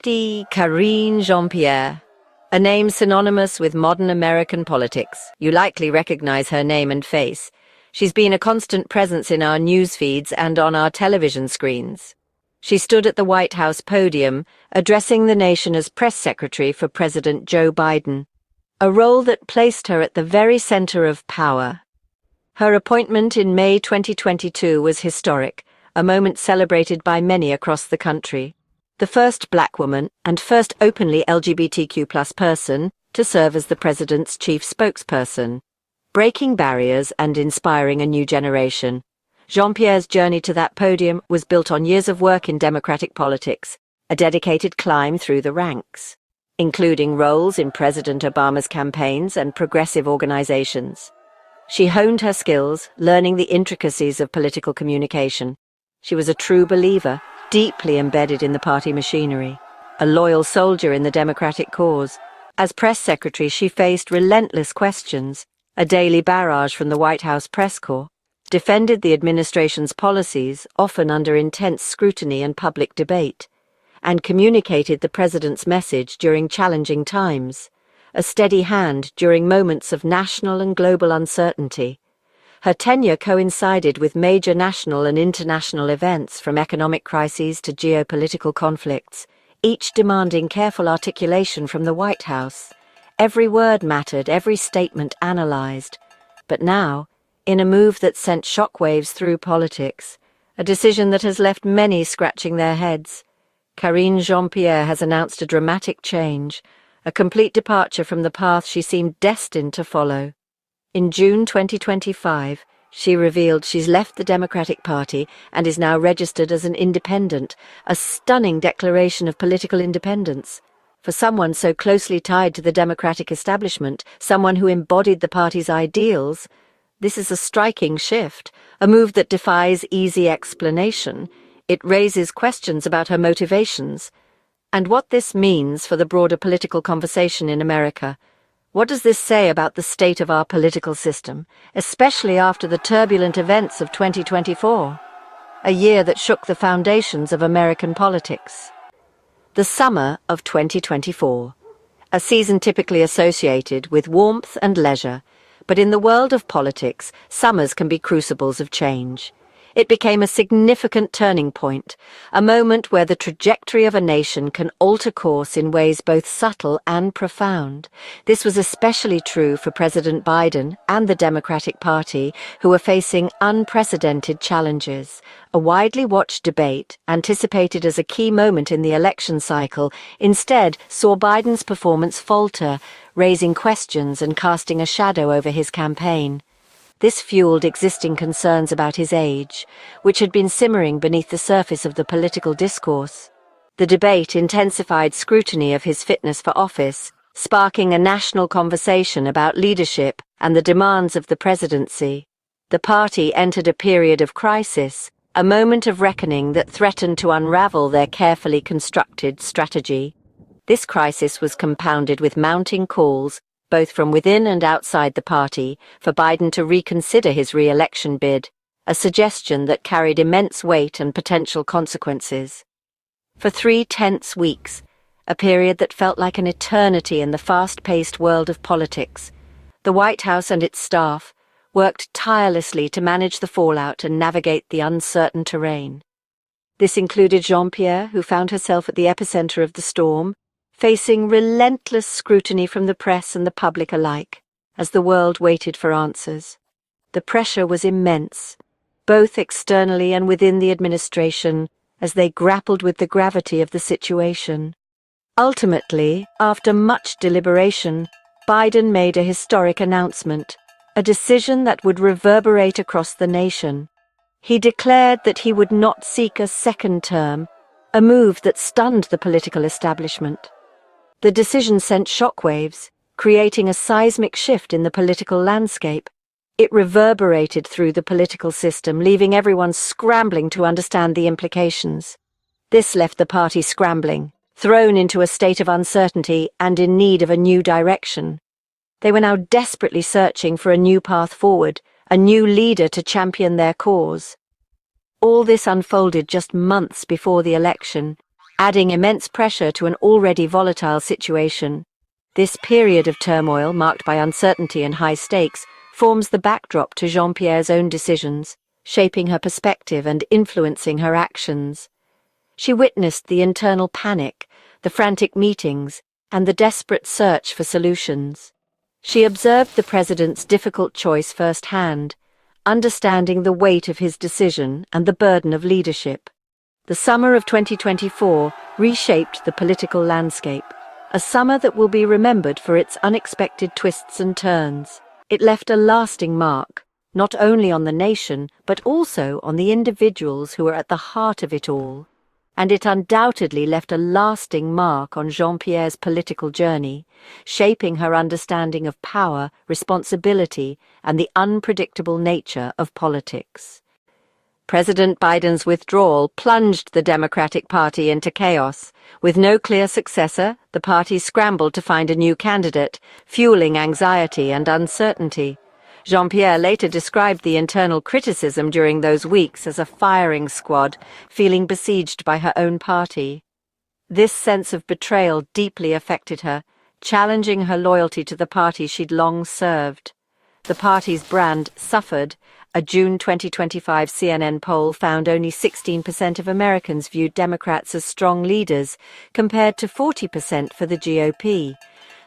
Karine Jean-Pierre, a name synonymous with modern American politics. You likely recognize her name and face. She's been a constant presence in our news feeds and on our television screens. She stood at the White House podium, addressing the nation as press secretary for President Joe Biden, a role that placed her at the very center of power. Her appointment in May 2022 was historic, a moment celebrated by many across the country. The first black woman and first openly LGBTQ+ person to serve as the president's chief spokesperson, breaking barriers and inspiring a new generation. Jean-Pierre's journey to that podium was built on years of work in democratic politics, a dedicated climb through the ranks, including roles in President Obama's campaigns and progressive organizations. She honed her skills, learning the intricacies of political communication. She was a true believer, deeply embedded in the party machinery, a loyal soldier in the democratic cause. As press secretary, she faced relentless questions, a daily barrage from the White House press corps, defended the administration's policies, often under intense scrutiny and public debate, and communicated the president's message during challenging times, a steady hand during moments of national and global uncertainty. Her tenure coincided with major national and international events, from economic crises to geopolitical conflicts, each demanding careful articulation from the White House. Every word mattered, every statement analyzed. But now, in a move that sent shockwaves through politics, a decision that has left many scratching their heads, Karine Jean-Pierre has announced a dramatic change, a complete departure from the path she seemed destined to follow. In June 2025, she revealed she's left the Democratic Party and is now registered as an independent, a stunning declaration of political independence. For someone so closely tied to the Democratic establishment, someone who embodied the party's ideals, this is a striking shift, a move that defies easy explanation. It raises questions about her motivations and what this means for the broader political conversation in America. What does this say about the state of our political system, especially after the turbulent events of 2024, a year that shook the foundations of American politics? The summer of 2024, a season typically associated with warmth and leisure, but in the world of politics, summers can be crucibles of change. It became a significant turning point, a moment where the trajectory of a nation can alter course in ways both subtle and profound. This was especially true for President Biden and the Democratic Party, who were facing unprecedented challenges. A widely watched debate, anticipated as a key moment in the election cycle, instead saw Biden's performance falter, raising questions and casting a shadow over his campaign. This fueled existing concerns about his age, which had been simmering beneath the surface of the political discourse. The debate intensified scrutiny of his fitness for office, sparking a national conversation about leadership and the demands of the presidency. The party entered a period of crisis, a moment of reckoning that threatened to unravel their carefully constructed strategy. This crisis was compounded with mounting calls, both from within and outside the party, for Biden to reconsider his re-election bid, a suggestion that carried immense weight and potential consequences. For 3 tense weeks, a period that felt like an eternity in the fast-paced world of politics, the White House and its staff worked tirelessly to manage the fallout and navigate the uncertain terrain. This included Jean-Pierre, who found herself at the epicenter of the storm, facing relentless scrutiny from the press and the public alike, as the world waited for answers. The pressure was immense, both externally and within the administration, as they grappled with the gravity of the situation. Ultimately, after much deliberation, Biden made a historic announcement, a decision that would reverberate across the nation. He declared that he would not seek a second term, a move that stunned the political establishment. The decision sent shockwaves, creating a seismic shift in the political landscape. It reverberated through the political system, leaving everyone scrambling to understand the implications. This left the party scrambling, thrown into a state of uncertainty and in need of a new direction. They were now desperately searching for a new path forward, a new leader to champion their cause. All this unfolded just months before the election, adding immense pressure to an already volatile situation. This period of turmoil, marked by uncertainty and high stakes, forms the backdrop to Jean-Pierre's own decisions, shaping her perspective and influencing her actions. She witnessed the internal panic, the frantic meetings, and the desperate search for solutions. She observed the president's difficult choice firsthand, understanding the weight of his decision and the burden of leadership. The summer of 2024 reshaped the political landscape, a summer that will be remembered for its unexpected twists and turns. It left a lasting mark, not only on the nation, but also on the individuals who were at the heart of it all. And it undoubtedly left a lasting mark on Jean-Pierre's political journey, shaping her understanding of power, responsibility, and the unpredictable nature of politics. President Biden's withdrawal plunged the Democratic Party into chaos. With no clear successor, the party scrambled to find a new candidate, fueling anxiety and uncertainty. Jean-Pierre later described the internal criticism during those weeks as a firing squad, feeling besieged by her own party. This sense of betrayal deeply affected her, challenging her loyalty to the party she'd long served. The party's brand suffered. A June 2025 CNN poll found only 16% of Americans viewed Democrats as strong leaders, compared to 40% for the GOP.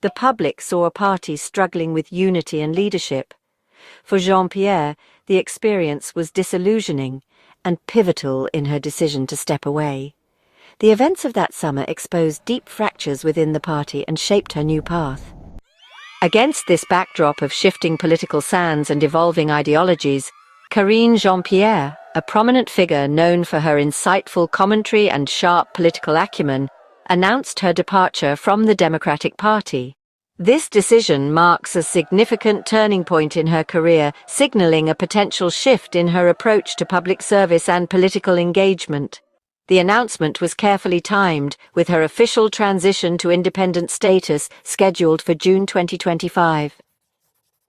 The public saw a party struggling with unity and leadership. For Jean-Pierre, the experience was disillusioning and pivotal in her decision to step away. The events of that summer exposed deep fractures within the party and shaped her new path. Against this backdrop of shifting political sands and evolving ideologies, Karine Jean-Pierre, a prominent figure known for her insightful commentary and sharp political acumen, announced her departure from the Democratic Party. This decision marks a significant turning point in her career, signaling a potential shift in her approach to public service and political engagement. The announcement was carefully timed, with her official transition to independent status scheduled for June 2025.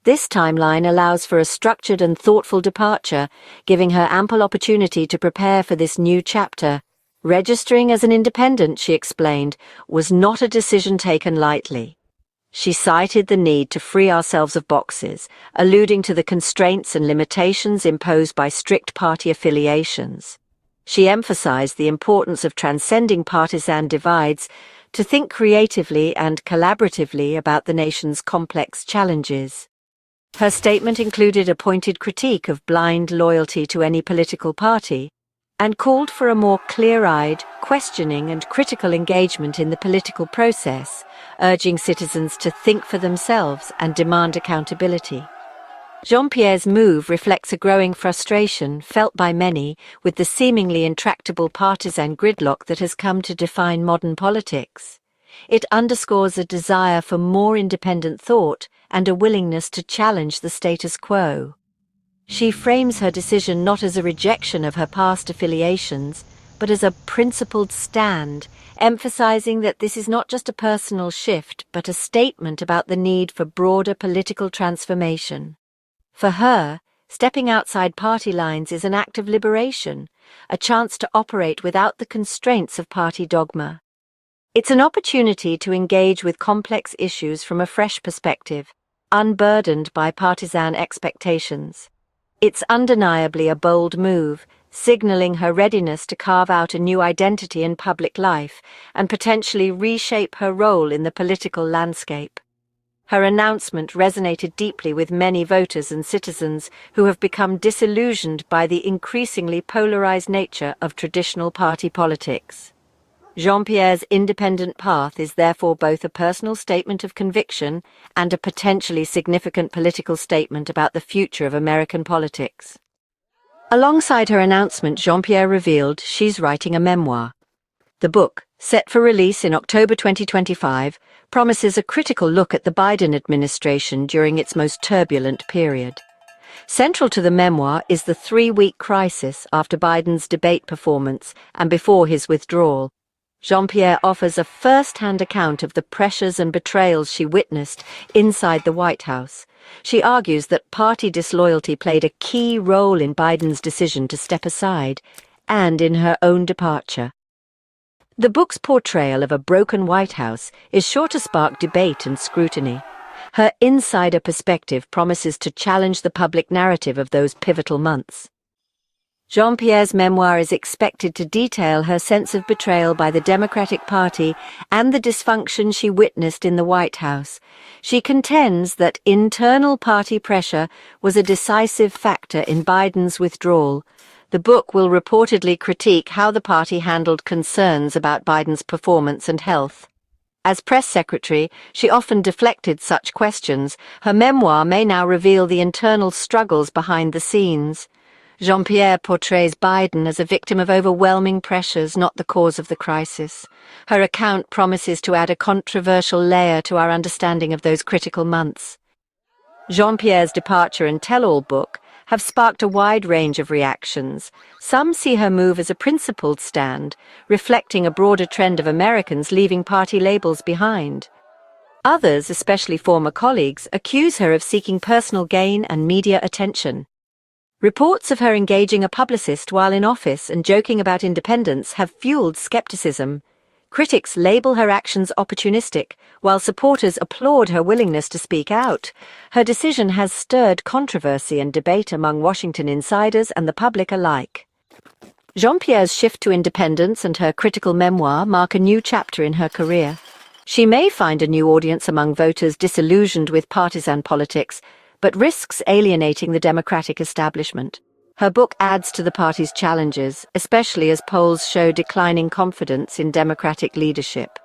This timeline allows for a structured and thoughtful departure, giving her ample opportunity to prepare for this new chapter. Registering as an independent, she explained, was not a decision taken lightly. She cited the need to free ourselves of boxes, alluding to the constraints and limitations imposed by strict party affiliations. She emphasized the importance of transcending partisan divides to think creatively and collaboratively about the nation's complex challenges. Her statement included a pointed critique of blind loyalty to any political party and called for a more clear-eyed, questioning and critical engagement in the political process, urging citizens to think for themselves and demand accountability. Jean-Pierre's move reflects a growing frustration felt by many with the seemingly intractable partisan gridlock that has come to define modern politics. It underscores a desire for more independent thought and a willingness to challenge the status quo. She frames her decision not as a rejection of her past affiliations, but as a principled stand, emphasizing that this is not just a personal shift, but a statement about the need for broader political transformation. For her, stepping outside party lines is an act of liberation, a chance to operate without the constraints of party dogma. It's an opportunity to engage with complex issues from a fresh perspective, unburdened by partisan expectations. It's undeniably a bold move, signaling her readiness to carve out a new identity in public life and potentially reshape her role in the political landscape. Her announcement resonated deeply with many voters and citizens who have become disillusioned by the increasingly polarized nature of traditional party politics. Jean-Pierre's independent path is therefore both a personal statement of conviction and a potentially significant political statement about the future of American politics. Alongside her announcement, Jean-Pierre revealed she's writing a memoir. The book, set for release in October 2025, promises a critical look at the Biden administration during its most turbulent period. Central to the memoir is the 3-week crisis after Biden's debate performance and before his withdrawal. Jean-Pierre offers a first-hand account of the pressures and betrayals she witnessed inside the White House. She argues that party disloyalty played a key role in Biden's decision to step aside and in her own departure. The book's portrayal of a broken White House is sure to spark debate and scrutiny. Her insider perspective promises to challenge the public narrative of those pivotal months. Jean-Pierre's memoir is expected to detail her sense of betrayal by the Democratic Party and the dysfunction she witnessed in the White House. She contends that internal party pressure was a decisive factor in Biden's withdrawal. The book will reportedly critique how the party handled concerns about Biden's performance and health. As press secretary, she often deflected such questions. Her memoir may now reveal the internal struggles behind the scenes. Jean-Pierre portrays Biden as a victim of overwhelming pressures, not the cause of the crisis. Her account promises to add a controversial layer to our understanding of those critical months. Jean-Pierre's departure and tell-all book have sparked a wide range of reactions. Some see her move as a principled stand, reflecting a broader trend of Americans leaving party labels behind. Others, especially former colleagues, accuse her of seeking personal gain and media attention. Reports of her engaging a publicist while in office and joking about independence have fueled skepticism. Critics label her actions opportunistic, while supporters applaud her willingness to speak out. Her decision has stirred controversy and debate among Washington insiders and the public alike. Jean-Pierre's shift to independence and her critical memoir mark a new chapter in her career. She may find a new audience among voters disillusioned with partisan politics, but risks alienating the Democratic establishment. Her book adds to the party's challenges, especially as polls show declining confidence in Democratic leadership.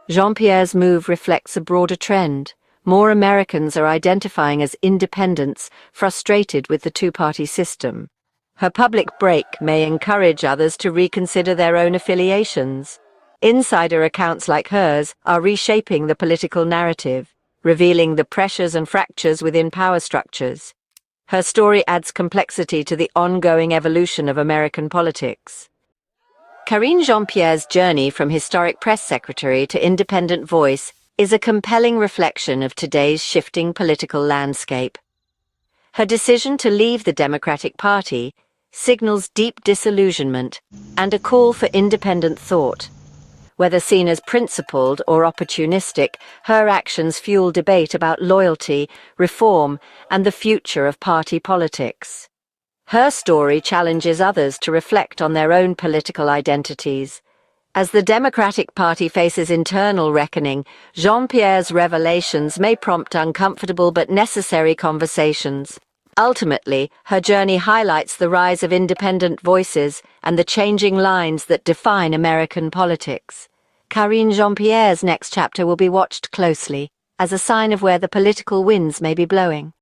Jean-Pierre's move reflects a broader trend. More Americans are identifying as independents, frustrated with the two-party system. Her public break may encourage others to reconsider their own affiliations. Insider accounts like hers are reshaping the political narrative, revealing the pressures and fractures within power structures. Her story adds complexity to the ongoing evolution of American politics. Karine Jean-Pierre's journey from historic press secretary to independent voice is a compelling reflection of today's shifting political landscape. Her decision to leave the Democratic Party signals deep disillusionment and a call for independent thought. Whether seen as principled or opportunistic, her actions fuel debate about loyalty, reform, and the future of party politics. Her story challenges others to reflect on their own political identities. As the Democratic Party faces internal reckoning, Jean-Pierre's revelations may prompt uncomfortable but necessary conversations. Ultimately, her journey highlights the rise of independent voices and the changing lines that define American politics. Karine Jean-Pierre's next chapter will be watched closely, as a sign of where the political winds may be blowing.